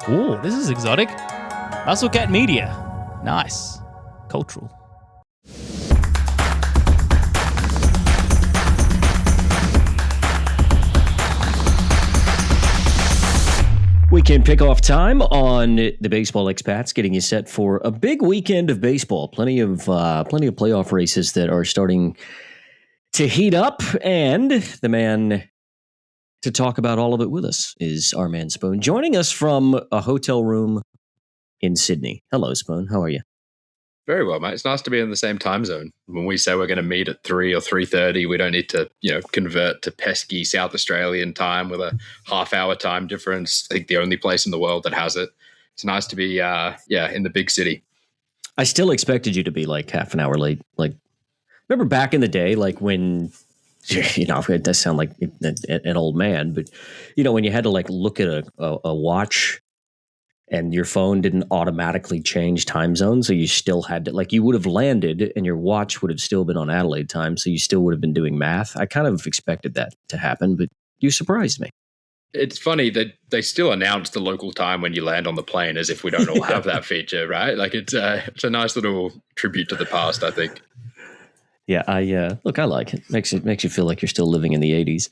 Ooh, this is exotic. Muscle Cat Media. Nice. Cultural. Weekend Pickoff time on the Baseball Expats, getting you set for a big weekend of baseball. Plenty of playoff races that are starting to heat up, and the man to talk about all of it with us is our man Spoon, joining us from a hotel room in Sydney. Hello, Spoon. How are you? Very well, mate. It's nice to be in the same time zone. When we say we're going to meet at 3 or 3:30, we don't need to, convert to pesky South Australian time with a half-hour time difference. I think the only place in the world that has it. It's nice to be, in the big city. I still expected you to be like half an hour late. Like, remember back in the day, like when, it does sound like an old man, but, when you had to like look at a watch and your phone didn't automatically change time zone, so you still had to, like, you would have landed and your watch would have still been on Adelaide time, so you still would have been doing math. I kind of expected that to happen, but you surprised me. It's funny that they still announce the local time when you land on the plane as if we don't all have that feature, right? Like it's a nice little tribute to the past, I think. Yeah, I like it. Makes you feel like you're still living in the 80s.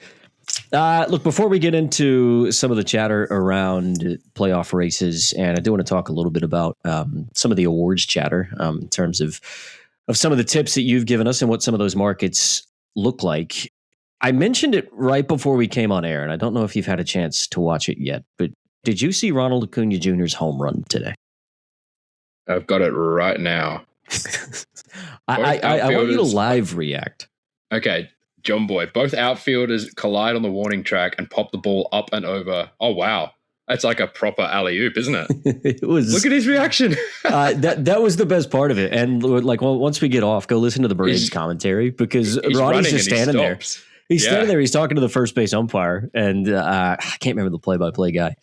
Look, before we get into some of the chatter around playoff races, and I do want to talk a little bit about some of the awards chatter in terms of some of the tips that you've given us and what some of those markets look like. I mentioned it right before we came on air, and I don't know if you've had a chance to watch it yet, but did you see Ronald Acuña Jr.'s home run today? I've got it right now. I want you to live react. Okay, John Boy. Both outfielders collide on the warning track and pop the ball up and over. Oh, wow. That's like a proper alley-oop, isn't it? It was. Look at his reaction. That was the best part of it. And like, once we get off, go listen to the Braves commentary, because Ronnie's just standing there. He's standing there. He's talking to the first base umpire, and I can't remember the play-by-play guy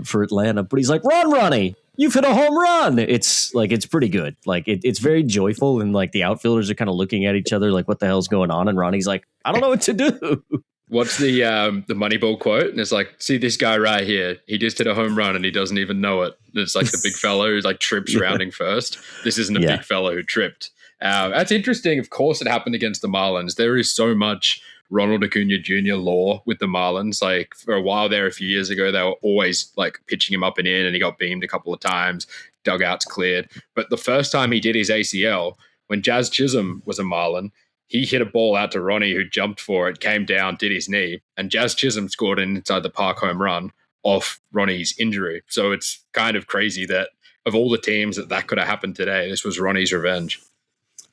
for Atlanta, but he's like, Ronnie, you've hit a home run. It's like, it's pretty good. Like it's very joyful, and like the outfielders are kind of looking at each other like, what the hell's going on? And Ronnie's like, I don't know what to do. What's the Moneyball quote? And it's like, see this guy right here. He just hit a home run and he doesn't even know it. And it's like the big fellow who's like trips rounding first. This isn't a big fellow who tripped. That's interesting. Of course, it happened against the Marlins. There is so much Ronald Acuña Jr. lore with the Marlins. Like for a while there, a few years ago, they were always like pitching him up and in, and he got beamed a couple of times, dugouts cleared. But the first time he did his ACL, when Jazz Chisholm was a Marlin, he hit a ball out to Ronnie, who jumped for it, came down, did his knee, and Jazz Chisholm scored an inside the park home run off Ronnie's injury. So it's kind of crazy that of all the teams that could have happened today, this was Ronnie's revenge.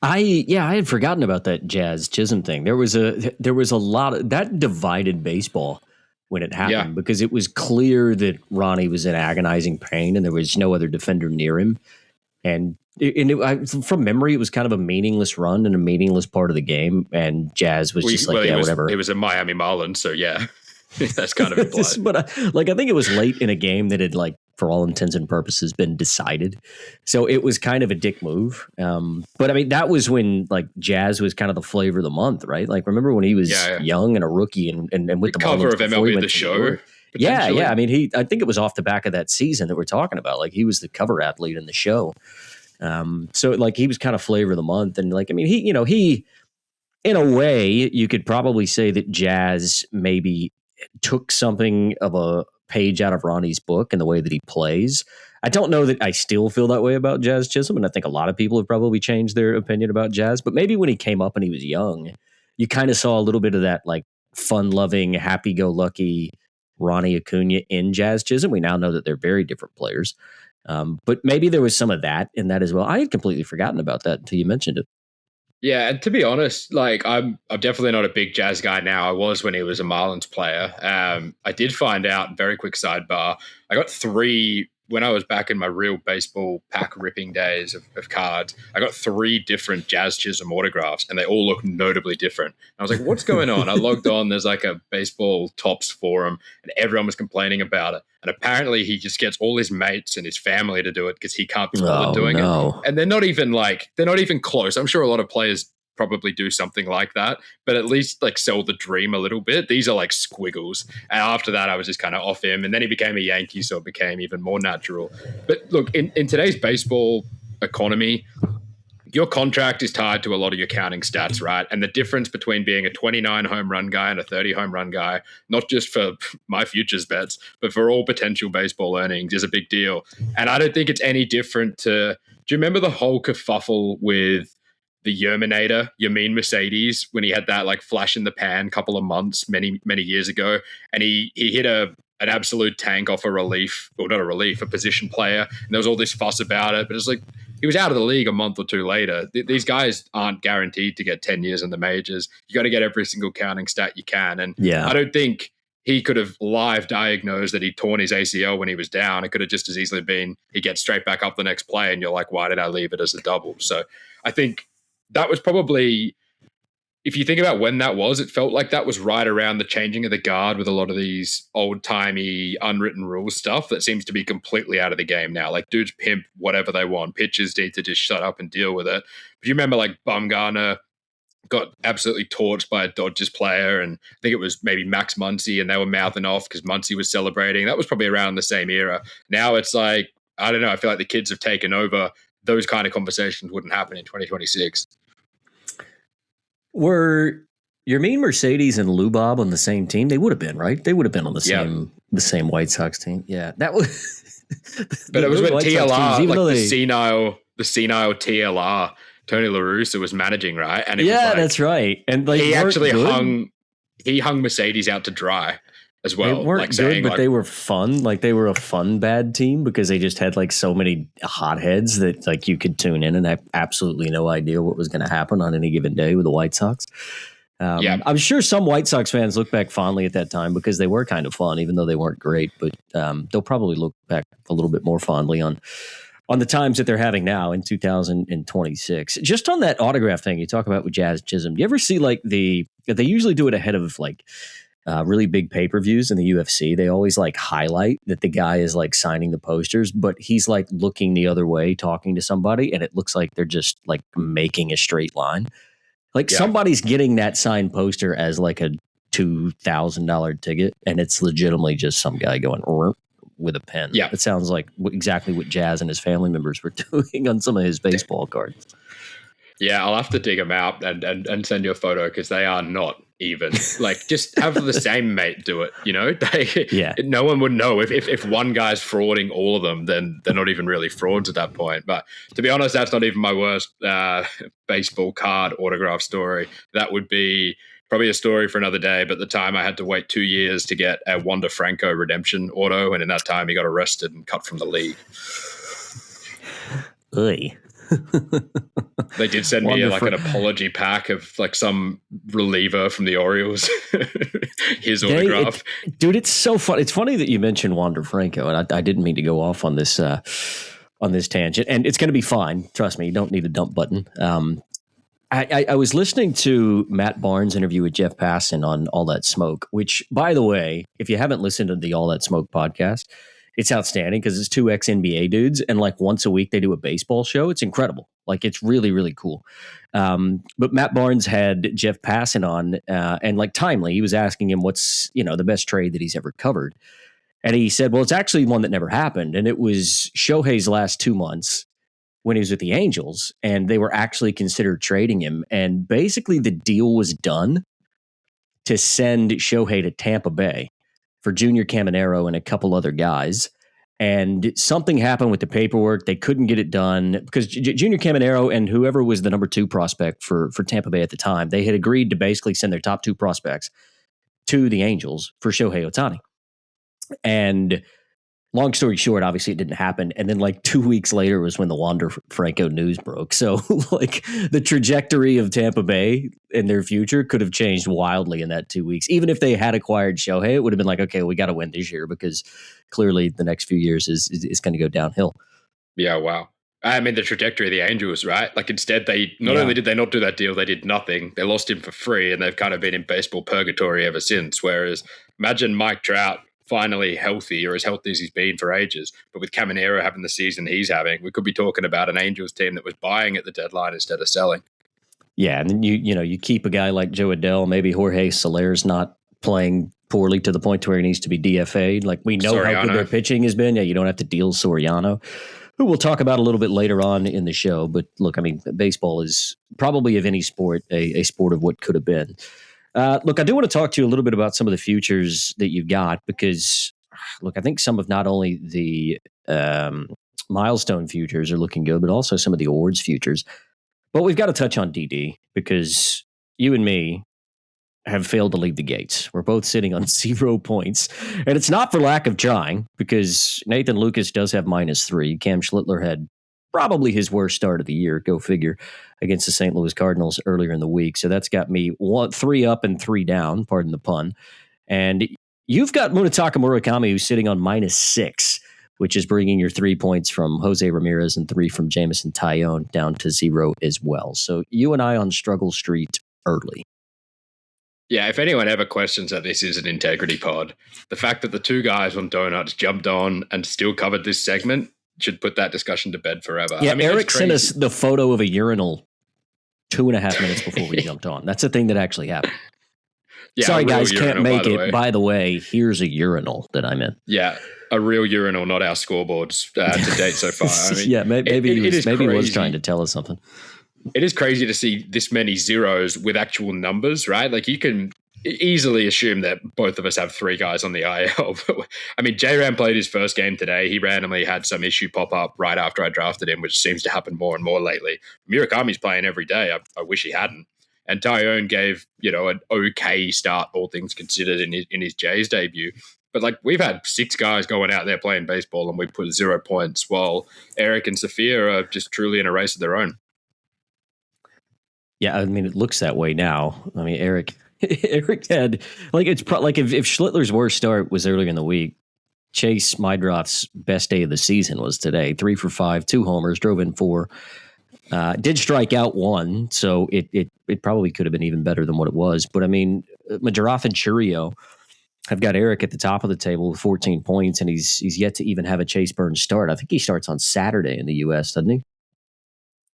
I had forgotten about that Jazz Chisholm thing. There was a lot of that divided baseball when it happened, because it was clear that Ronnie was in agonizing pain and there was no other defender near him. And from memory, it was kind of a meaningless run and a meaningless part of the game. And Jazz was whatever. It was a Miami Marlins, so yeah, that's kind of implied. But I think it was late in a game that had, like, for all intents and purposes, been decided. So it was kind of a dick move. But I mean, that was when like Jazz was kind of the flavor of the month, right? Like, remember when he was young and a rookie and with the cover of MLB The Show. Yeah. I mean, I think it was off the back of that season that we're talking about. Like, he was the cover athlete in the show. So like he was kind of flavor of the month. And like, I mean, he in a way, you could probably say that Jazz maybe took something of a page out of Ronnie's book in the way that he plays. I don't know that I still feel that way about Jazz Chisholm, and I think a lot of people have probably changed their opinion about Jazz, but maybe when he came up and he was young, you kind of saw a little bit of that like fun-loving, happy-go-lucky Ronnie Acuña in Jazz Chisholm. We now know that they're very different players, but maybe there was some of that in that as well. I had completely forgotten about that until you mentioned it. Yeah, and to be honest, like I'm definitely not a big Jazz guy now. I was when he was a Marlins player. I did find out, very quick sidebar, I got 3 when I was back in my real baseball pack ripping days of cards. I got 3 different Jazz Chisholm autographs, and they all look notably different. And I was like, what's going on? I logged on, there's like a baseball tops forum, and everyone was complaining about it. And apparently he just gets all his mates and his family to do it because he can't be bothered doing it. And they're not even close. I'm sure a lot of players probably do something like that, but at least like sell the dream a little bit. These are like squiggles. And after that, I was just kind of off him. And then he became a Yankee, so it became even more natural. But look, in today's baseball economy, your contract is tied to a lot of your counting stats, right? And the difference between being a 29 home run guy and a 30 home run guy, not just for my futures bets, but for all potential baseball earnings, is a big deal. And I don't think it's any different to, do you remember the whole kerfuffle with the Yerminator, Yermin Mercedes, when he had that like flash in the pan couple of months, many years ago, and he hit an absolute tank off a relief, or not a relief, a position player, and there was all this fuss about it, but it's like, he was out of the league a month or two later. These guys aren't guaranteed to get 10 years in the majors. You got to get every single counting stat you can. And I don't think he could have live diagnosed that he torn his ACL when he was down. It could have just as easily been he gets straight back up the next play and you're like, why did I leave it as a double? So I think that was probably, if you think about when that was, it felt like that was right around the changing of the guard with a lot of these old-timey unwritten rules stuff that seems to be completely out of the game now. Like, dudes pimp whatever they want. Pitchers need to just shut up and deal with it. But you remember, like, Bumgarner got absolutely torched by a Dodgers player, and I think it was maybe Max Muncy, and they were mouthing off because Muncy was celebrating. That was probably around the same era. Now it's like, I don't know, I feel like the kids have taken over. Those kind of conversations wouldn't happen in 2026. Were Yermin Mercedes and Lou Bob on the same team? They would have been, right? They would have been on the same White Sox team. Yeah, that was. But it was when TLR, teams, like the senile TLR, Tony La Russa was managing, right? And it was like, that's right. And like he actually hung Mercedes out to dry as well. They weren't like good, saying, but like, they were fun. Like they were a fun bad team because they just had like so many hotheads that like you could tune in and have absolutely no idea what was going to happen on any given day with the White Sox. I'm sure some White Sox fans look back fondly at that time because they were kind of fun, even though they weren't great. But they'll probably look back a little bit more fondly on the times that they're having now in 2026. Just on that autograph thing you talk about with Jazz Chisholm, do you ever see like they usually do it ahead of like really big pay-per-views in the UFC? They always like highlight that the guy is like signing the posters, but he's like looking the other way, talking to somebody, and it looks like they're just like making a straight line. Like somebody's getting that signed poster as like a $2,000 ticket, and it's legitimately just some guy going with a pen. Yeah, it sounds like exactly what Jazz and his family members were doing on some of his baseball cards. Yeah, I'll have to dig them out and send you a photo because they are not even. Like, just have the same mate do it, you know? No one would know. If one guy's frauding all of them, then they're not even really frauds at that point. But to be honest, that's not even my worst baseball card autograph story. That would be probably a story for another day. But at the time, I had to wait 2 years to get a Wander Franco redemption auto. And in that time, he got arrested and cut from the league. Oy. They did send me like an apology pack of like some reliever from the Orioles, his autograph. Dude, it's so fun. It's funny that you mentioned Wander Franco, and I didn't mean to go off on this tangent. And it's going to be fine. Trust me, you don't need a dump button. I was listening to Matt Barnes' interview with Jeff Passan on All That Smoke, which, by the way, if you haven't listened to the All That Smoke podcast, it's outstanding because it's two ex-NBA dudes, and like once a week they do a baseball show. It's incredible. Like it's really, really cool. But Matt Barnes had Jeff Passan on, and like timely, he was asking him what's, the best trade that he's ever covered. And he said, well, it's actually one that never happened. And it was Shohei's last 2 months when he was with the Angels, and they were actually considered trading him. And basically the deal was done to send Shohei to Tampa Bay for Junior Caminero and a couple other guys. And something happened with the paperwork. They couldn't get it done because Junior Caminero and whoever was the number 2 prospect for Tampa Bay at the time, they had agreed to basically send their top 2 prospects to the Angels for Shohei Ohtani. And long story short, obviously it didn't happen. And then like 2 weeks later was when the Wander Franco news broke. So like the trajectory of Tampa Bay and their future could have changed wildly in that 2 weeks. Even if they had acquired Shohei, it would have been like, okay, we got to win this year because clearly the next few years is going to go downhill. Yeah, wow. I mean, the trajectory of the Angels, right? Like instead, they not only did they not do that deal, they did nothing. They lost him for free, and they've kind of been in baseball purgatory ever since. Whereas imagine Mike Trout finally healthy, or as healthy as he's been for ages. But with Caminero having the season he's having, we could be talking about an Angels team that was buying at the deadline instead of selling. Yeah, and then you keep a guy like Joe Adell, maybe Jorge Soler's not playing poorly to the point to where he needs to be DFA'd. Like, we know how good their pitching has been. Yeah, you don't have to deal Soriano, who we'll talk about a little bit later on in the show. But look, I mean, baseball is probably, of any sport, a sport of what could have been. Look, I do want to talk to you a little bit about some of the futures that you've got, because, look, I think some of not only the milestone futures are looking good, but also some of the awards futures. But we've got to touch on DD, because you and me have failed to leave the gates. We're both sitting on 0 points. And it's not for lack of trying, because Nathan Lucas does have -3. Cam Schlittler had probably his worst start of the year, go figure, against the St. Louis Cardinals earlier in the week. So that's got me 3 up and 3 down, pardon the pun. And you've got Munetaka Murakami, who's sitting on -6, which is bringing your 3 points from Jose Ramirez and 3 from Jameson Taillon down to 0 as well. So you and I on struggle street early. Yeah, if anyone ever questions that this is an integrity pod, the fact that the two guys on Donuts jumped on and still covered this segment should put that discussion to bed forever. Yeah, I mean, Eric sent us the photo of a urinal 2.5 minutes before we jumped on. That's a thing that actually happened. Yeah, sorry, guys, can't make it. By the way, here's a urinal that I'm in. Yeah, a real urinal, not our scoreboards to date so far. I mean, yeah, maybe he was trying to tell us something. It is crazy to see this many zeros with actual numbers, right? Like, you can easily assume that both of us have 3 guys on the IL. I mean, J-Ram played his first game today. He randomly had some issue pop up right after I drafted him, which seems to happen more and more lately. Murakami's playing every day. I wish he hadn't. And Taillon gave, an okay start, all things considered, in his Jays debut. But, like, we've had 6 guys going out there playing baseball, and we put 0 points, while Eric and Sophia are just truly in a race of their own. Yeah, I mean, it looks that way now. I mean, Eric had, like, it's like if Schlittler's worst start was earlier in the week, Chase Meidroth's best day of the season was today. 3 for 5, 2 homers, drove in 4. Did strike out 1, so it probably could have been even better than what it was. But I mean, Meidroth and Churio have got Eric at the top of the table with 14 points, and he's yet to even have a Chase Burns start. I think he starts on Saturday in the U.S., doesn't he?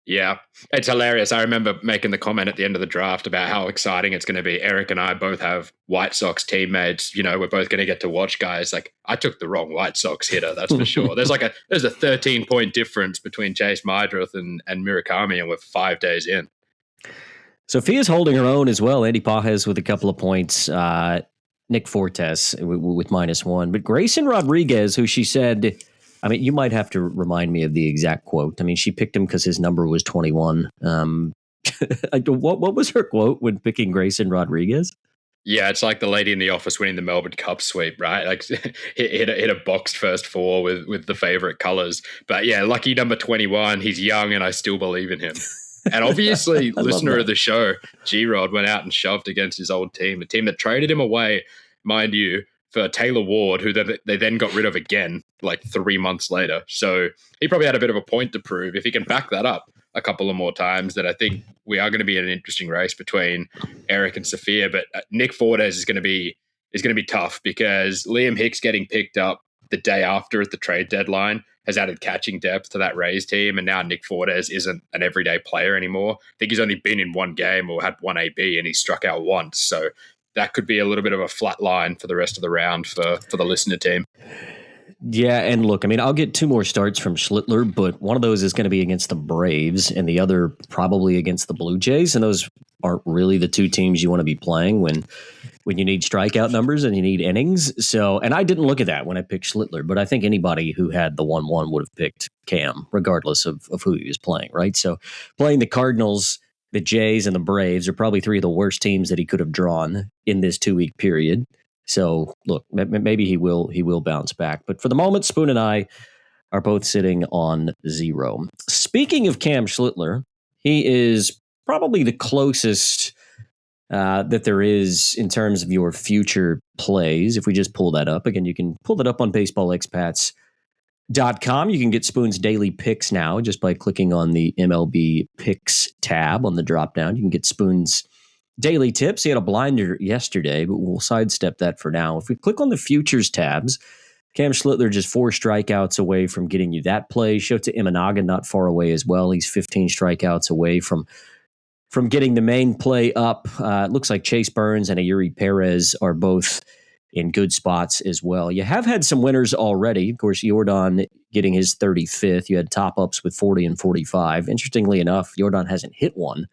Yeah, it's hilarious. I remember making the comment at the end of the draft about how exciting it's going to be. Eric and I both have White Sox teammates. We're both going to get to watch guys. Like, I took the wrong White Sox hitter, that's for sure. There's a 13-point difference between Chase Meidroth and Murakami, and we're 5 days in. Sophia's holding her own as well. Andy Pajes with a couple of points. Nick Fortes with -1. But Grayson Rodriguez, who she said, I mean, you might have to remind me of the exact quote. I mean, she picked him because his number was 21. What was her quote when picking Grayson Rodriguez? Yeah, it's like the lady in the office winning the Melbourne Cup sweep, right? Like, hit a boxed first 4 with the favorite colors. But yeah, lucky number 21. He's young, and I still believe in him. And obviously, listener of the show, G-Rod, went out and shoved against his old team, a team that traded him away, mind you, for Taylor Ward, who they then got rid of again, like 3 months later. So he probably had a bit of a point to prove. If he can back that up a couple of more times, then I think we are going to be in an interesting race between Eric and Sophia. But Nick Fortes is going to be tough, because Liam Hicks getting picked up the day after at the trade deadline has added catching depth to that Rays team. And now Nick Fortes isn't an everyday player anymore. I think he's only been in 1 game or had 1 AB, and he struck out once. So that could be a little bit of a flat line for the rest of the round for the listener team. Yeah, and look, I mean, I'll get 2 more starts from Schlittler, but one of those is going to be against the Braves, and the other probably against the Blue Jays, and those aren't really the 2 teams you want to be playing when you need strikeout numbers and you need innings. So, and I didn't look at that when I picked Schlittler, but I think anybody who had the 1-1 would have picked Cam, regardless of who he was playing, right? So playing the Cardinals, the Jays, and the Braves are probably 3 of the worst teams that he could have drawn in this 2-week period. So, look, maybe he will bounce back. But for the moment, Spoon and I are both sitting on 0. Speaking of Cam Schlittler, he is probably the closest that there is in terms of your future plays. If we just pull that up, again, you can pull that up on baseballexpats.com. You can get Spoon's daily picks now just by clicking on the MLB Picks tab on the drop down. You can get Spoon's daily tips. He had a blinder yesterday, but we'll sidestep that for now. If we click on the futures tabs, Cam Schlittler just 4 strikeouts away from getting you that play. Shota Imanaga not far away as well. He's 15 strikeouts away from from getting the main play up. It looks like Chase Burns and Ayuri Perez are both in good spots as well. You have had some winners already. Of course, Jordan getting his 35th. You had top-ups with 40 and 45. Interestingly enough, Jordan hasn't hit one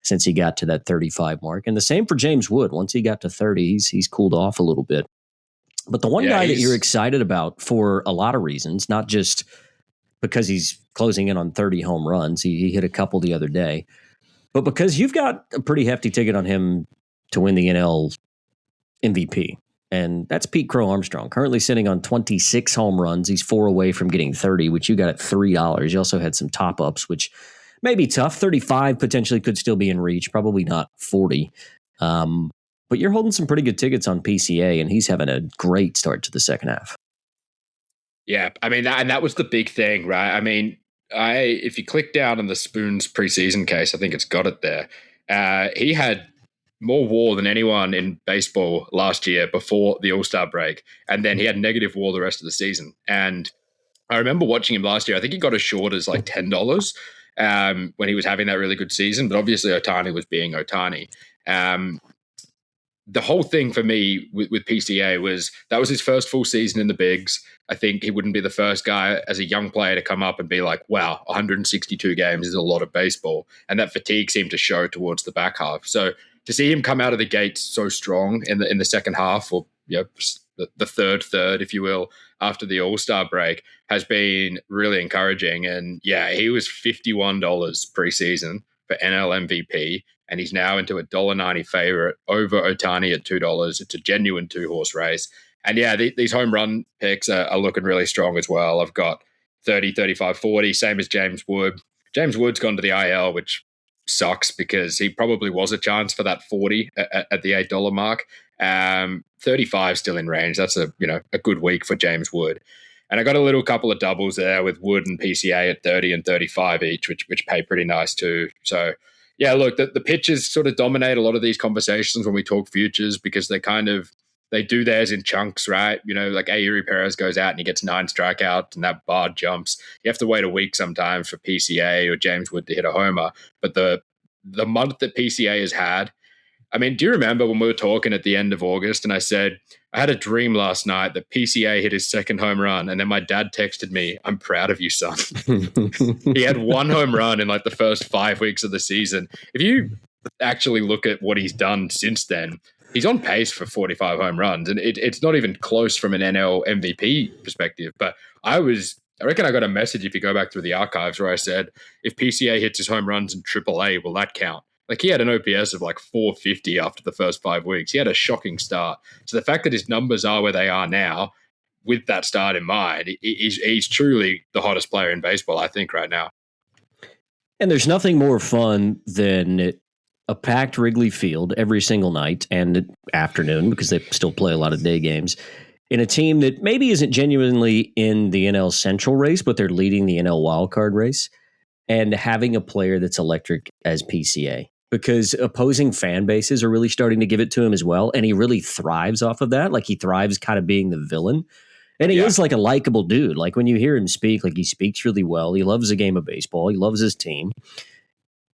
since he got to that 35 mark. And the same for James Wood. Once he got to 30, he's cooled off a little bit. But the one guy that you're excited about for a lot of reasons, not just because he's closing in on 30 home runs. He hit a couple the other day. But because you've got a pretty hefty ticket on him to win the NL MVP. And that's Pete Crow Armstrong, currently sitting on 26 home runs. He's 4 away from getting 30, which you got at $3. You also had some top-ups, which may be tough. 35 potentially could still be in reach, probably not 40. But you're holding some pretty good tickets on PCA, and he's having a great start to the second half. Yeah, I mean, that was the big thing, right? I mean, if you click down on the Spoon's preseason case, I think it's got it there. He had more WAR than anyone in baseball last year before the All-Star break, and then he had negative WAR the rest of the season. And I remember watching him last year. I think he got as short as like $10 when he was having that really good season, but obviously Ohtani was being Ohtani. The whole thing for me with PCA was that was his first full season in the bigs. I think he wouldn't be the first guy as a young player to come up and be like, wow, 162 games is a lot of baseball. And that fatigue seemed to show towards the back half. So to see him come out of the gates so strong in the second half, or the third, if you will, after the All-Star break has been really encouraging. And yeah, he was $51 preseason for NL MVP. And he's now into a $1.90 favorite over Ohtani at $2. It's a genuine 2-horse race. And yeah, these home run picks are looking really strong as well. I've got 30, 35, 40, same as James Wood. James Wood's gone to the IL, which sucks because he probably was a chance for that 40 at the $8 mark. 35 still in range. That's a good week for James Wood. And I got a little couple of doubles there with Wood and PCA at 30 and 35 each, which pay pretty nice too. So yeah, look, the pitchers sort of dominate a lot of these conversations when we talk futures because they do theirs in chunks, right? Like Ayuri Perez goes out and he gets 9 strikeouts and that bar jumps. You have to wait a week sometimes for PCA or James Wood to hit a homer. But the month that PCA has had, I mean, do you remember when we were talking at the end of August and I said, I had a dream last night that PCA hit his second home run and then my dad texted me, I'm proud of you, son. He had 1 home run in like the first 5 weeks of the season. If you actually look at what he's done since then, he's on pace for 45 home runs. And it's not even close from an NL MVP perspective. But I reckon I got a message if you go back through the archives where I said, if PCA hits his home runs in AAA, will that count? Like he had an OPS of like 450 after the first 5 weeks. He had a shocking start. So the fact that his numbers are where they are now, with that start in mind, he's truly the hottest player in baseball, I think, right now. And there's nothing more fun than a packed Wrigley Field every single night and afternoon, because they still play a lot of day games, in a team that maybe isn't genuinely in the NL Central race, but they're leading the NL wildcard race, and having a player that's electric as PCA. Because opposing fan bases are really starting to give it to him as well. And he really thrives off of that. Like he thrives kind of being the villain. And he is like a likable dude. Like when you hear him speak, like he speaks really well. He loves the game of baseball. He loves his team.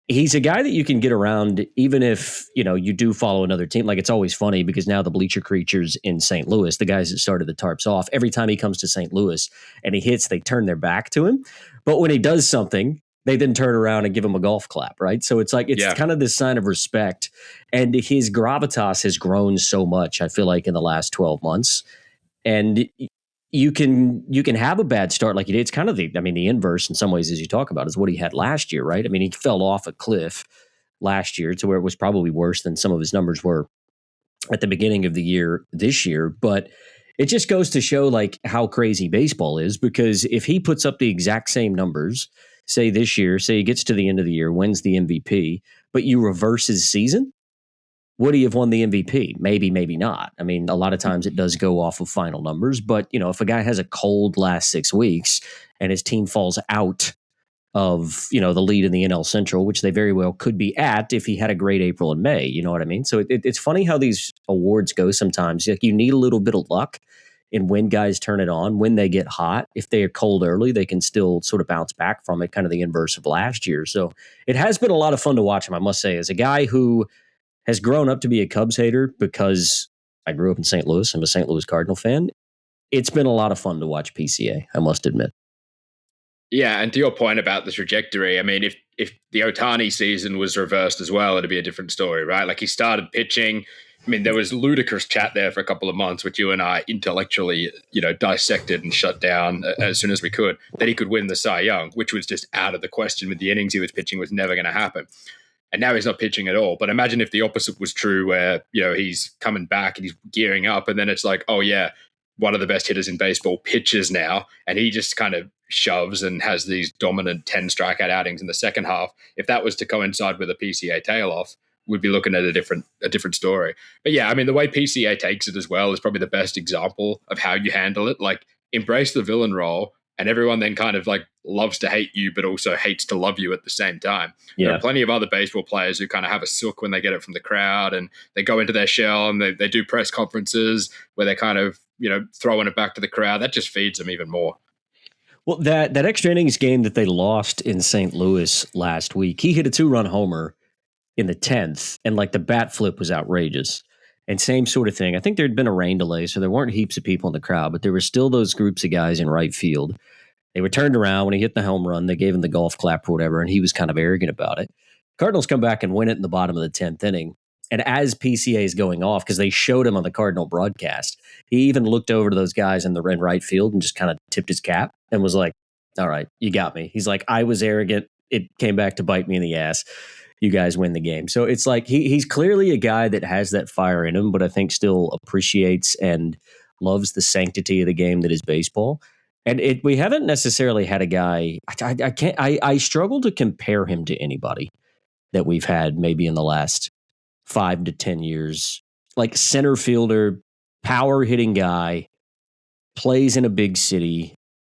He's a guy that you can get around even if, you do follow another team. Like it's always funny because now the bleacher creatures in St. Louis, the guys that started the tarps off, every time he comes to St. Louis and he hits, they turn their back to him. But when he does something, they then turn around and give him a golf clap, right? So it's kind of this sign of respect. And his gravitas has grown so much, I feel like, in the last 12 months. And you can have a bad start like he did. It's kind of the inverse in some ways, as you talk about, is what he had last year, right? I mean, he fell off a cliff last year to where it was probably worse than some of his numbers were at the beginning of the year this year. But it just goes to show like how crazy baseball is, because if he puts up the exact same numbers, say this year, say he gets to the end of the year, wins the MVP, but you reverse his season, would he have won the MVP? Maybe, maybe not. I mean, a lot of times it does go off of final numbers, but if a guy has a cold last 6 weeks and his team falls out of, the lead in the NL Central, which they very well could be at if he had a great April and May, you know what I mean? So it's funny how these awards go sometimes. Like you need a little bit of luck in when guys turn it on, when they get hot. If they are cold early, they can still sort of bounce back from it, kind of the inverse of last year. So it has been a lot of fun to watch him, I must say. As a guy who has grown up to be a Cubs hater because I grew up in St. Louis, I'm a St. Louis Cardinal fan, it's been a lot of fun to watch PCA, I must admit. Yeah, and to your point about the trajectory, I mean, if the Ohtani season was reversed as well, it'd be a different story, right? Like he started pitching. I mean, there was ludicrous chat there for a couple of months, which you and I intellectually, dissected and shut down as soon as we could, that he could win the Cy Young, which was just out of the question with the innings he was pitching was never going to happen. And now he's not pitching at all. But imagine if the opposite was true where, he's coming back and he's gearing up and then it's like, oh yeah, one of the best hitters in baseball pitches now. And he just kind of shoves and has these dominant 10 strikeout outings in the second half. If that was to coincide with a PCA tail off, we'd be looking at a different story. But yeah, I mean, the way PCA takes it as well is probably the best example of how you handle it. Like embrace the villain role and everyone then kind of like loves to hate you, but also hates to love you at the same time. Yeah. There are plenty of other baseball players who kind of have a sook when they get it from the crowd and they go into their shell and they do press conferences where they're kind of, throwing it back to the crowd. That just feeds them even more. Well, that extra innings game that they lost in St. Louis last week, he hit a 2-run homer in the 10th, and like the bat flip was outrageous. And same sort of thing. I think there'd been a rain delay, so there weren't heaps of people in the crowd, but there were still those groups of guys in right field. They were turned around when he hit the home run. They gave him the golf clap or whatever, and he was kind of arrogant about it. Cardinals come back and win it in the bottom of the 10th inning. And as PCA is going off, because they showed him on the Cardinal broadcast, he even looked over to those guys in the right field and just kind of tipped his cap and was like, all right, you got me. He's like, I was arrogant. It came back to bite me in the ass. You guys win the game. So it's like he's clearly a guy that has that fire in him, but I think still appreciates and loves the sanctity of the game that is baseball. And we haven't necessarily had a guy. I struggle to compare him to anybody that we've had maybe in the last 5 to 10 years. Like center fielder, power hitting guy, plays in a big city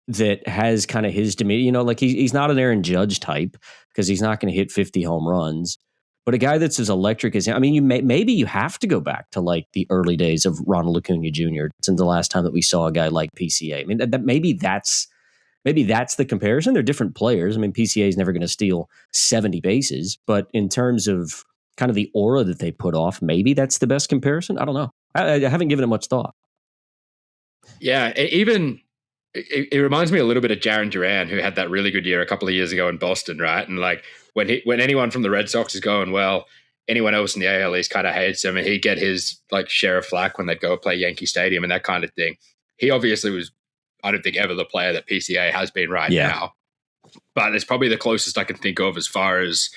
that has kind of his demeanor. Like he's not an Aaron Judge type because he's not going to hit 50 home runs. But a guy that's as electric as him, I mean, maybe you have to go back to like the early days of Ronald Acuña Jr. since the last time that we saw a guy like PCA. I mean, maybe that's the comparison. They're different players. I mean, PCA is never going to steal 70 bases, but in terms of kind of the aura that they put off, maybe that's the best comparison. I don't know. I haven't given it much thought. Yeah, it reminds me a little bit of Jarren Duran, who had that really good year a couple of years ago in Boston, right? And like when anyone from the Red Sox is going well, anyone else in the AL East kind of hates him, and he'd get his like share of flack when they'd go play Yankee Stadium and that kind of thing. He obviously was, I don't think, ever the player that PCA has been right now, but it's probably the closest I can think of as far as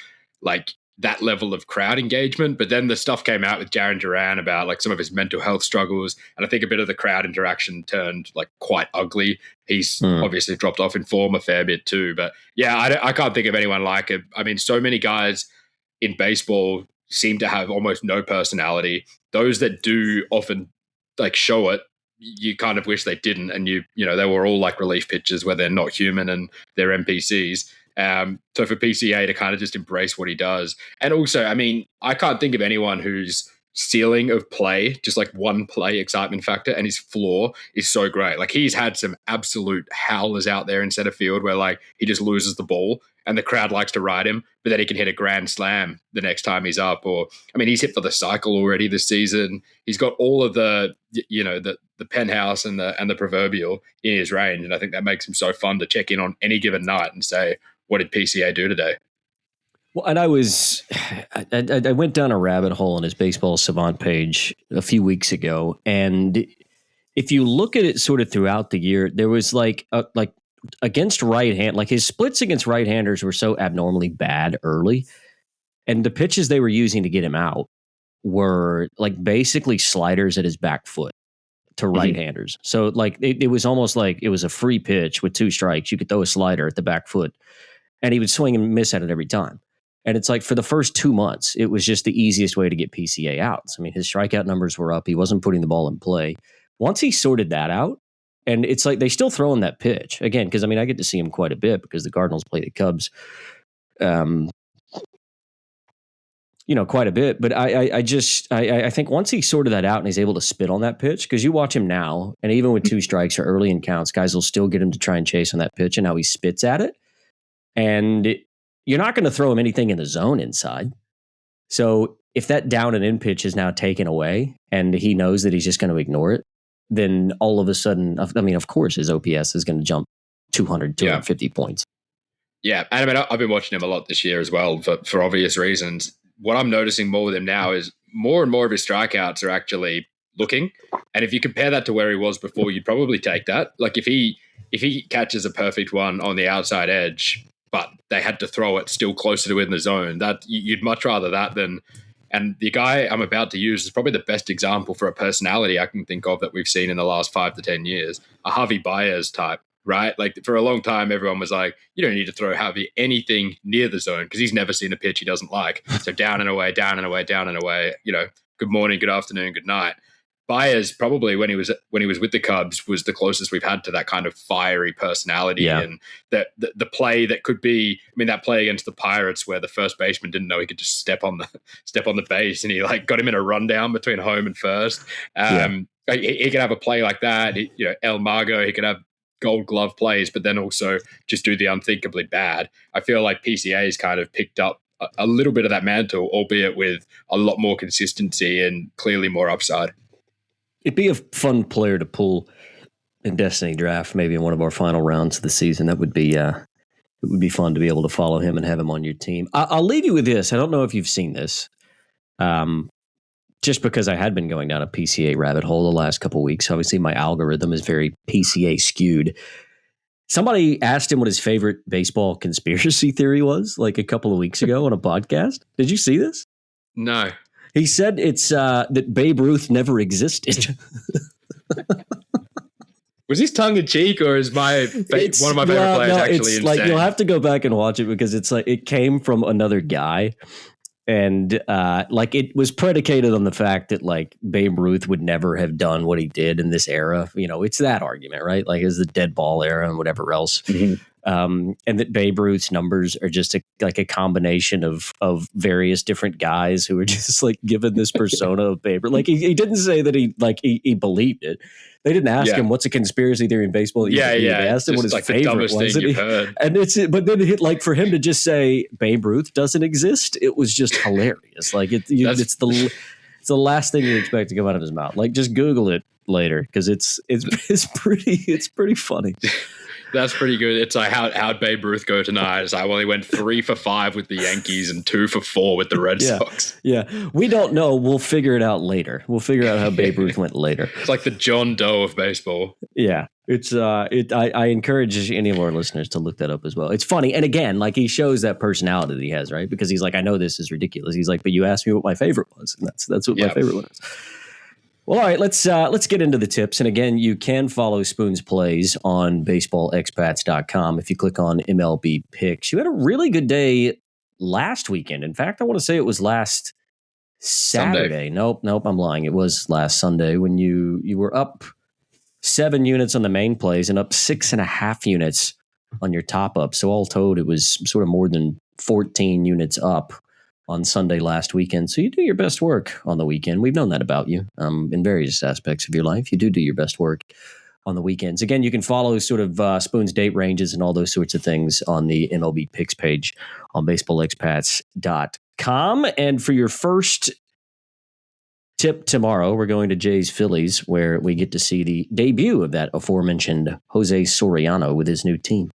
like that level of crowd engagement. But then the stuff came out with Jarren Duran about like some of his mental health struggles. And I think a bit of the crowd interaction turned like quite ugly. He's obviously dropped off in form a fair bit too. But yeah, I can't think of anyone like it. I mean, so many guys in baseball seem to have almost no personality. Those that do often like show it, you kind of wish they didn't. And they were all like relief pitchers where they're not human and they're NPCs. So for PCA to kind of just embrace what he does. And also, I mean, I can't think of anyone whose ceiling of play, just like one play excitement factor, and his floor is so great. Like he's had some absolute howlers out there in center field where like he just loses the ball and the crowd likes to ride him, but then he can hit a grand slam the next time he's up. Or, I mean, he's hit for the cycle already this season. He's got all of the penthouse and the proverbial in his range. And I think that makes him so fun to check in on any given night and say, what did PCA do today? Well, and I went down a rabbit hole on his Baseball Savant page a few weeks ago, and if you look at it sort of throughout the year, there was like against right hand, like his splits against right-handers were so abnormally bad early, and the pitches they were using to get him out were like basically sliders at his back foot to right-handers. So like it was almost like it was a free pitch with 2 strikes. You could throw a slider at the back foot, and he would swing and miss at it every time. And it's like for the first 2 months, it was just the easiest way to get PCA out. I mean, his strikeout numbers were up. He wasn't putting the ball in play. Once he sorted that out, and it's like they still throw him that pitch. Again, because I mean, I get to see him quite a bit because the Cardinals play the Cubs quite a bit. But I think once he sorted that out and he's able to spit on that pitch, because you watch him now, and even with 2 strikes or early in counts, guys will still get him to try and chase on that pitch, and how he spits at it. And you're not going to throw him anything in the zone inside. So if that down and in pitch is now taken away and he knows that he's just going to ignore it, then all of a sudden, I mean, of course, his OPS is going to jump 200, 250 points. Yeah. And I mean, I've been watching him a lot this year as well for obvious reasons. What I'm noticing more with him now is more and more of his strikeouts are actually looking. And if you compare that to where he was before, you'd probably take that. Like if he catches a perfect one on the outside edge, but they had to throw it still closer to in the zone, that you'd much rather that than. And the guy I'm about to use is probably the best example for a personality I can think of that we've seen in the last 5 to 10 years, a Javi Baez type, right? Like for a long time, everyone was like, you don't need to throw Javi anything near the zone because he's never seen a pitch he doesn't like. So down and away, down and away, down and away, good morning, good afternoon, good night. Baez probably when he was with the Cubs was the closest we've had to that kind of fiery personality, and the play that could be. I mean, that play against the Pirates where the first baseman didn't know he could just step on the base, and he got him in a rundown between home and first. He could have a play like that. El Mago, he could have Gold Glove plays, but then also just do the unthinkably bad. I feel like PCA has kind of picked up a little bit of that mantle, albeit with a lot more consistency and clearly more upside. It'd be a fun player to pull in Destiny Draft, maybe in one of our final rounds of the season. That would be it would be fun to be able to follow him and have him on your team. I'll leave you with this. I don't know if you've seen this, just because I had been going down a PCA rabbit hole the last couple of weeks. Obviously, my algorithm is very PCA skewed. Somebody asked him what his favorite baseball conspiracy theory was, like a couple of weeks ago on a podcast. Did you see this? No. He said it's that Babe Ruth never existed. Was this tongue in cheek, or is one of my favorite players actually insane? Like you'll have to go back and watch it because it's like it came from another guy, and like it was predicated on the fact that like Babe Ruth would never have done what he did in this era. It's that argument, right? Like it's the dead ball era and whatever else. Mm-hmm. And that Babe Ruth's numbers are just like a combination of various different guys who are just like given this persona of Babe Ruth. Like he didn't say that he believed it. They didn't ask him what's a conspiracy theory in baseball. They asked him what his like favorite was. Thing you've heard. And but then like for him to just say Babe Ruth doesn't exist, it was just hilarious. Like it's the last thing you expect to come out of his mouth. Like just Google it later because it's pretty funny. That's pretty good. It's like how'd Babe Ruth go tonight? It's like, well, he went 3 for 5 with the Yankees and 2 for 4 with the Red Sox. Yeah, we don't know. We'll figure it out later. We'll figure out how Babe Ruth went later. It's like the John Doe of baseball. Yeah, it's I encourage any of our listeners to look that up as well. It's funny, and again, like he shows that personality that he has, right? Because he's like, I know this is ridiculous. He's like, but you asked me what my favorite was, and that's what my favorite one is. Well, all right, let's get into the tips. And again, you can follow Spoon's plays on baseballexpats.com if you click on MLB Picks. You had a really good day last weekend. In fact, I want to say it was last Saturday. Nope, I'm lying. It was last Sunday when you were up 7 units on the main plays and up 6.5 units on your top up. So all told, it was sort of more than 14 units up on Sunday last weekend. So you do your best work on the weekend. We've known that about you in various aspects of your life. You do your best work on the weekends. Again, you can follow sort of Spoon's date ranges and all those sorts of things on the MLB Picks page on baseballexpats.com. And for your first tip tomorrow, we're going to Jay's Phillies, where we get to see the debut of that aforementioned Jose Soriano with his new team.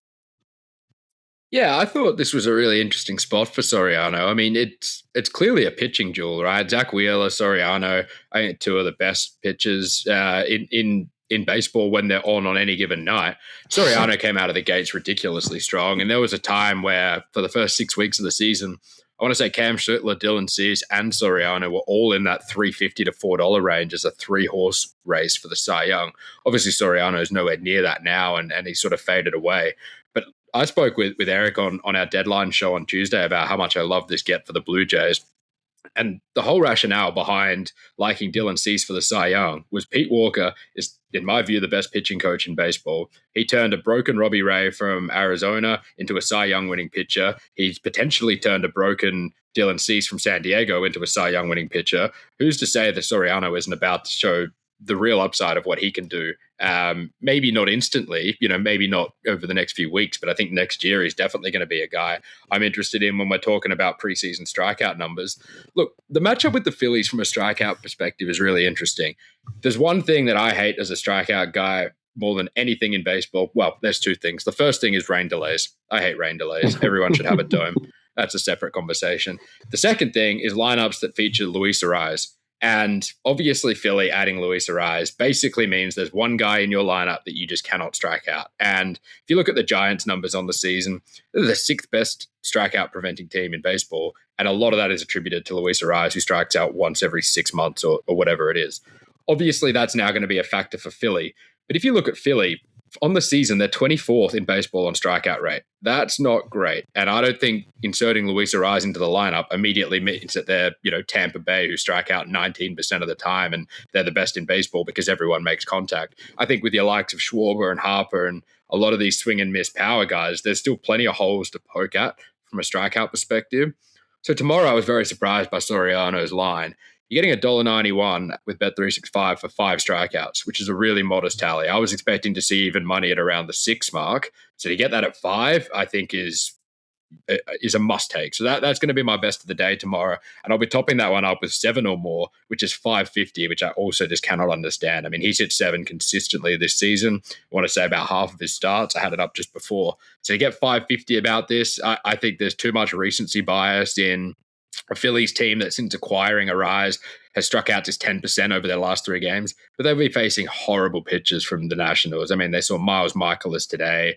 Yeah, I thought this was a really interesting spot for Soriano. I mean, it's clearly a pitching duel, right? Zach Wheeler, Soriano, I think 2 of the best pitchers in baseball when they're on any given night. Soriano came out of the gates ridiculously strong, and there was a time where for the first 6 weeks of the season, I want to say Cam Schittler, Dylan Cease, and Soriano were all in that $3.50 to $4 range as a 3-horse race for the Cy Young. Obviously, Soriano is nowhere near that now, and he sort of faded away. But I spoke with Eric on our deadline show on Tuesday about how much I love this get for the Blue Jays. And the whole rationale behind liking Dylan Cease for the Cy Young was Pete Walker is, in my view, the best pitching coach in baseball. He turned a broken Robbie Ray from Arizona into a Cy Young winning pitcher. He's potentially turned a broken Dylan Cease from San Diego into a Cy Young winning pitcher. Who's to say that Soriano isn't about to show the real upside of what he can do? Maybe not instantly, maybe not over the next few weeks, but I think next year he's definitely going to be a guy I'm interested in when we're talking about preseason strikeout numbers. Look, the matchup with the Phillies from a strikeout perspective is really interesting. There's one thing that I hate as a strikeout guy more than anything in baseball. Well, there's two things. The first thing is rain delays. I hate rain delays. Everyone should have a dome. That's a separate conversation. The second thing is lineups that feature Luis Ariz. And obviously, Philly adding Luis Ariz basically means there's one guy in your lineup that you just cannot strike out. And if you look at the Giants' numbers on the season, they're the sixth best strikeout preventing team in baseball. And a lot of that is attributed to Luis Ariz, who strikes out once every 6 months or whatever it is. Obviously, that's now going to be a factor for Philly. But if you look at Philly, on the season, they're 24th in baseball on strikeout rate. That's not great. And I don't think inserting Luis Ariz into the lineup immediately means that they're, Tampa Bay, who strike out 19% of the time and they're the best in baseball because everyone makes contact. I think with your likes of Schwarber and Harper and a lot of these swing and miss power guys, there's still plenty of holes to poke at from a strikeout perspective. So tomorrow I was very surprised by Soriano's line. You're getting $1.91 with Bet365 for 5 strikeouts, which is a really modest tally. I was expecting to see even money at around the 6 mark. So to get that at 5, I think is a must take. So that's going to be my best of the day tomorrow. And I'll be topping that one up with 7 or more, which is 550, which I also just cannot understand. I mean, he's hit 7 consistently this season. I want to say about half of his starts. I had it up just before. So to get 550 about this, I think there's too much recency bias in a Phillies team that since acquiring Ariz has struck out just 10% over their last 3 games, but they'll be facing horrible pitchers from the Nationals. I mean, they saw Miles Michaelis today,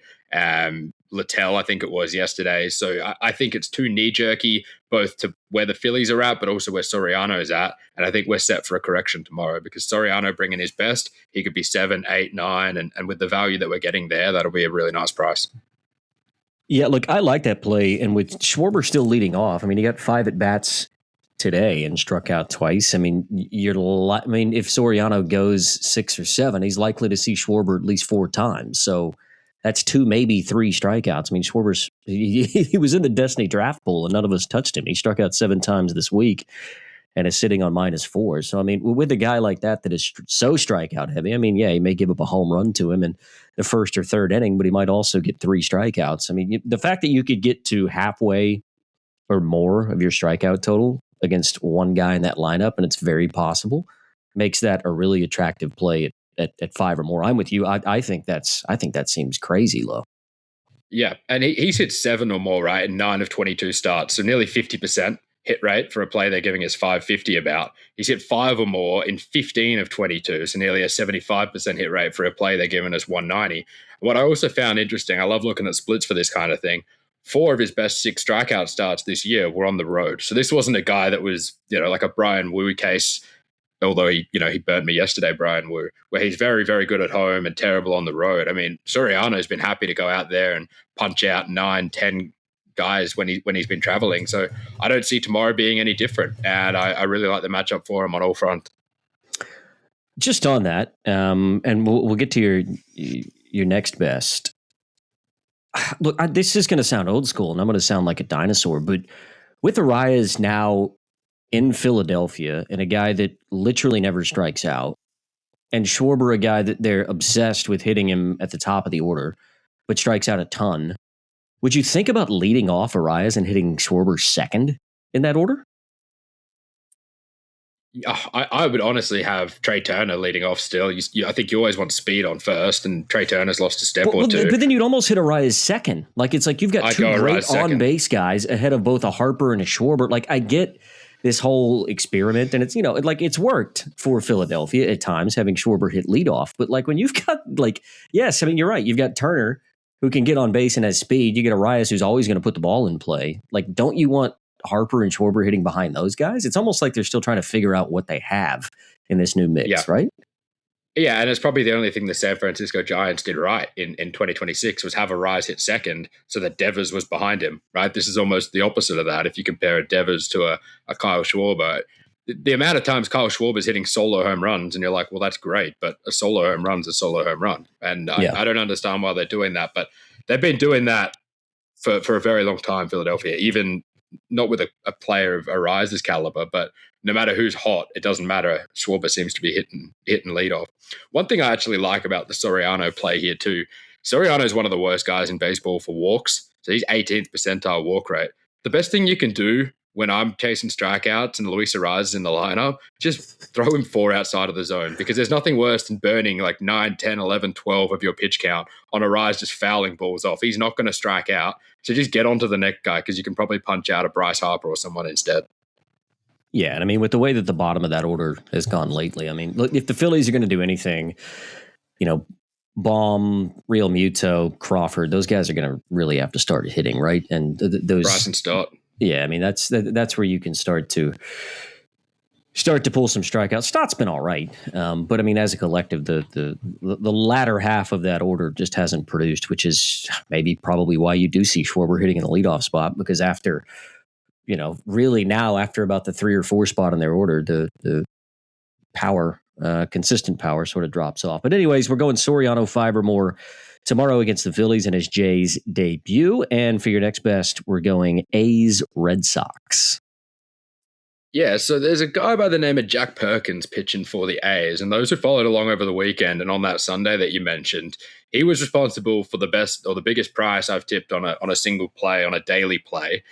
Littell, I think it was yesterday. So I think it's too knee-jerky, both to where the Phillies are at, but also where Soriano's at. And I think we're set for a correction tomorrow because Soriano bringing his best, he could be 7, 8, 9. And with the value that we're getting there, that'll be a really nice price. Yeah, look, I like that play. And with Schwarber still leading off, I mean, he got 5 at-bats today and struck out twice. I mean, if Soriano goes 6 or 7, he's likely to see Schwarber at least 4 times. So that's 2, maybe 3 strikeouts. I mean, Schwarber's he was in the Destiny draft pool and none of us touched him. He struck out 7 times this week and is sitting on -4. So, I mean, with a guy like that is so strikeout heavy, I mean, yeah, he may give up a home run to him in the first or third inning, but he might also get 3 strikeouts. I mean, the fact that you could get to halfway or more of your strikeout total against one guy in that lineup, and it's very possible, makes that a really attractive play at 5 or more. I'm with you. I think that seems crazy low. Yeah, and he's hit 7 or more, right, in 9 of 22 starts, so nearly 50% hit rate for a play they're giving us 550 about. He's hit 5 or more in 15 of 22, so nearly a 75% hit rate for a play they're giving us 190. What I also found interesting, I love looking at splits for this kind of thing. 4 of his best 6 strikeout starts this year were on the road. So this wasn't a guy that was, like a Brian Wu case, although he burnt me yesterday, Brian Wu, where he's very, very good at home and terrible on the road. I mean, Soriano's been happy to go out there and punch out 9, 10 guys when he's been traveling. So I don't see tomorrow being any different. And I really like the matchup for him on all fronts. Just on that, and we'll get to your next best. Look, this is going to sound old school, and I'm going to sound like a dinosaur, but with Arias now in Philadelphia and a guy that literally never strikes out, and Schwarber, a guy that they're obsessed with hitting him at the top of the order, but strikes out a ton, would you think about leading off Arias and hitting Schwarber second in that order? I would honestly have Trey Turner leading off still. I think you always want speed on first, and Trey Turner's lost a step or two. But then you'd almost hit Arias second. Like, it's like you've got 2 great on-base guys ahead of both a Harper and a Schwarber. Like, I get this whole experiment, and it's, it's worked for Philadelphia at times, having Schwarber hit leadoff. But, like, when you've got, yes, I mean, you're right. You've got Turner, who can get on base and has speed. You get Arias, who's always going to put the ball in play. Like, don't you want Harper and Schwarber hitting behind those guys? It's almost like they're still trying to figure out what they have in this new mix, right? Yeah, and it's probably the only thing the San Francisco Giants did right in 2026 was have Arise hit second so that Devers was behind him, right? This is almost the opposite of that if you compare Devers to a Kyle Schwarber. The amount of times Kyle Schwarber is hitting solo home runs and you're like, well, that's great, but a solo home run's a solo home run. And I don't understand why they're doing that, but they've been doing that for a very long time, Philadelphia, even not with a player of Arise's caliber, but no matter who's hot, it doesn't matter. Schwarber seems to be hitting leadoff. One thing I actually like about the Soriano play here too, Soriano is one of the worst guys in baseball for walks. So he's 18th percentile walk rate. The best thing you can do when I'm chasing strikeouts and Luis Arraez is in the lineup, just throw him 4 outside of the zone because there's nothing worse than burning like 9, 10, 11, 12 of your pitch count on Arraez just fouling balls off. He's not going to strike out. So just get onto the next guy because you can probably punch out a Bryce Harper or someone instead. Yeah, and I mean, with the way that the bottom of that order has gone lately, I mean, look, if the Phillies are going to do anything, Baum, Real Muto, Crawford, those guys are going to really have to start hitting, right? And those Bryson Stott. Yeah, I mean, that's where you can start to pull some strikeouts. Stott's been all right, but I mean, as a collective, the latter half of that order just hasn't produced, which is probably why you do see Schwarber hitting in the leadoff spot because after about the 3 or 4 spot in their order, the power, consistent power sort of drops off. But anyways, we're going Soriano 5 or more tomorrow against the Phillies in his Jays debut. And for your next best, we're going A's Red Sox. Yeah, so there's a guy by the name of Jack Perkins pitching for the A's, and those who followed along over the weekend and on that Sunday that you mentioned, he was responsible for the best or the biggest price I've tipped on a single play, on a daily play.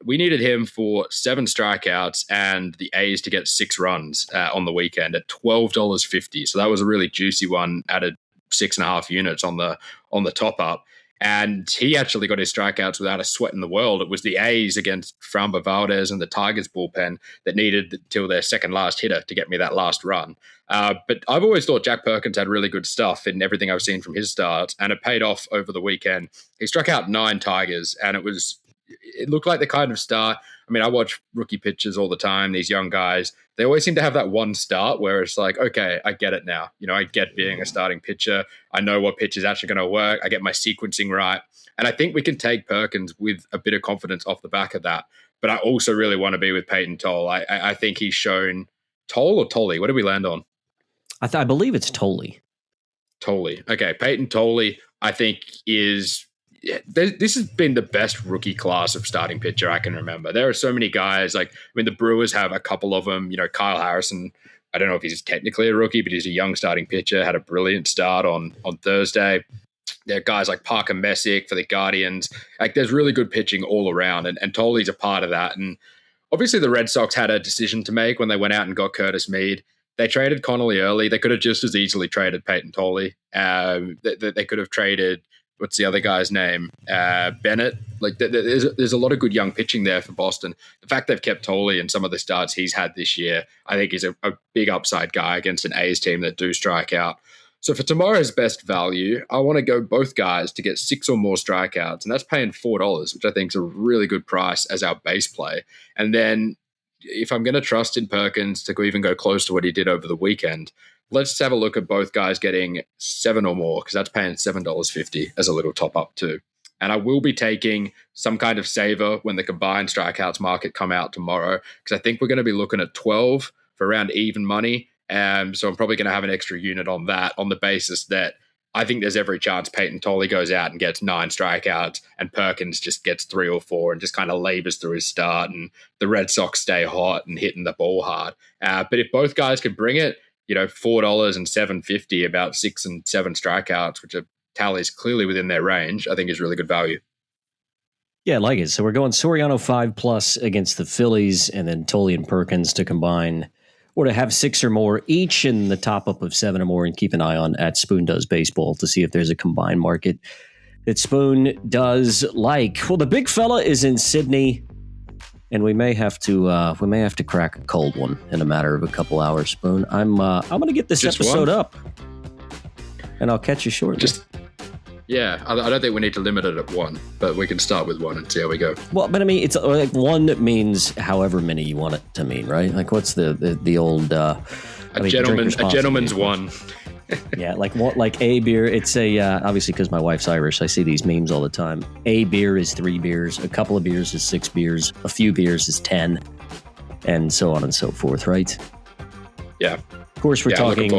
We needed him for 7 strikeouts and the A's to get 6 runs on the weekend at $12.50. So that was a really juicy one, added 6.5 units on the top up. And he actually got his strikeouts without a sweat in the world. It was the A's against Framber Valdez and the Tigers bullpen that needed till their second last hitter to get me that last run. But I've always thought Jack Perkins had really good stuff in everything I've seen from his starts, and it paid off over the weekend. He struck out 9 Tigers, and it looked like the kind of start. I mean, I watch rookie pitchers all the time, these young guys. They always seem to have that one start where it's like, okay, I get it now. I get being a starting pitcher. I know what pitch is actually going to work. I get my sequencing right. And I think we can take Perkins with a bit of confidence off the back of that. But I also really want to be with Peyton Toll. I think he's shown Toll or Tolley. What did we land on? I believe it's Tolley. Tolley. Okay, Peyton Tolley, I think is... this has been the best rookie class of starting pitcher I can remember. There are so many guys. The Brewers have a couple of them. Kyle Harrison, I don't know if he's technically a rookie, but he's a young starting pitcher, had a brilliant start on Thursday. There are guys like Parker Messick for the Guardians. There's really good pitching all around, and Tolley's a part of that. And obviously the Red Sox had a decision to make when they went out and got Curtis Mead. They traded Connolly early. They could have just as easily traded Peyton Tolley. They could have traded... what's the other guy's name? Bennett. There's a lot of good young pitching there for Boston. The fact they've kept Tolley and some of the starts he's had this year, I think is a big upside guy against an A's team that do strike out. So for tomorrow's best value, I want to go both guys to get 6 or more strikeouts, and that's paying $4, which I think is a really good price as our base play. And then if I'm going to trust in Perkins to even go close to what he did over the weekend, let's have a look at both guys getting 7 or more, because that's paying $7.50 as a little top up too. And I will be taking some kind of saver when the combined strikeouts market come out tomorrow, because I think we're going to be looking at 12 for around even money. So I'm probably going to have an extra unit on that, on the basis that I think there's every chance Peyton Tolley goes out and gets 9 strikeouts and Perkins just gets 3 or 4 and just kind of labors through his start, and the Red Sox stay hot and hitting the ball hard. But if both guys can bring it, $4 and $7.50, about 6 and 7 strikeouts, which are tallies clearly within their range, I think is really good value. Yeah, I like it. So we're going Soriano 5+ against the Phillies, and then Tolley and Perkins to combine or to have 6 or more each, in the top up of 7 or more, and keep an eye on at Spoon Does Baseball to see if there's a combined market that Spoon does like. Well, the big fella is in Sydney, and we may have to crack a cold one in a matter of a couple hours. Spoon, I'm going to get this just episode one. up, and I'll catch you shortly. Yeah, I don't think we need to limit it at 1, but we can start with 1 and see how we go. Well, but I mean, it's like 1 means however many you want it to mean, right? Like, what's the old A gentleman's one. Yeah, like a beer. It's a obviously because my wife's Irish. I see these memes all the time. A beer is 3 beers. A couple of beers is 6 beers. A few beers is 10, and so on and so forth. Right? Yeah. Of course, we're talking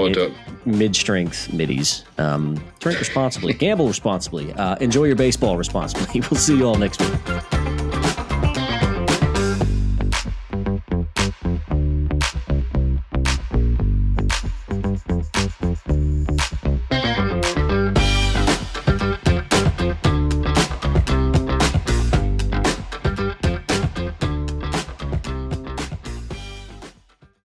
mid-strength middies. Drink responsibly. Gamble responsibly. Enjoy your baseball responsibly. We'll see you all next week.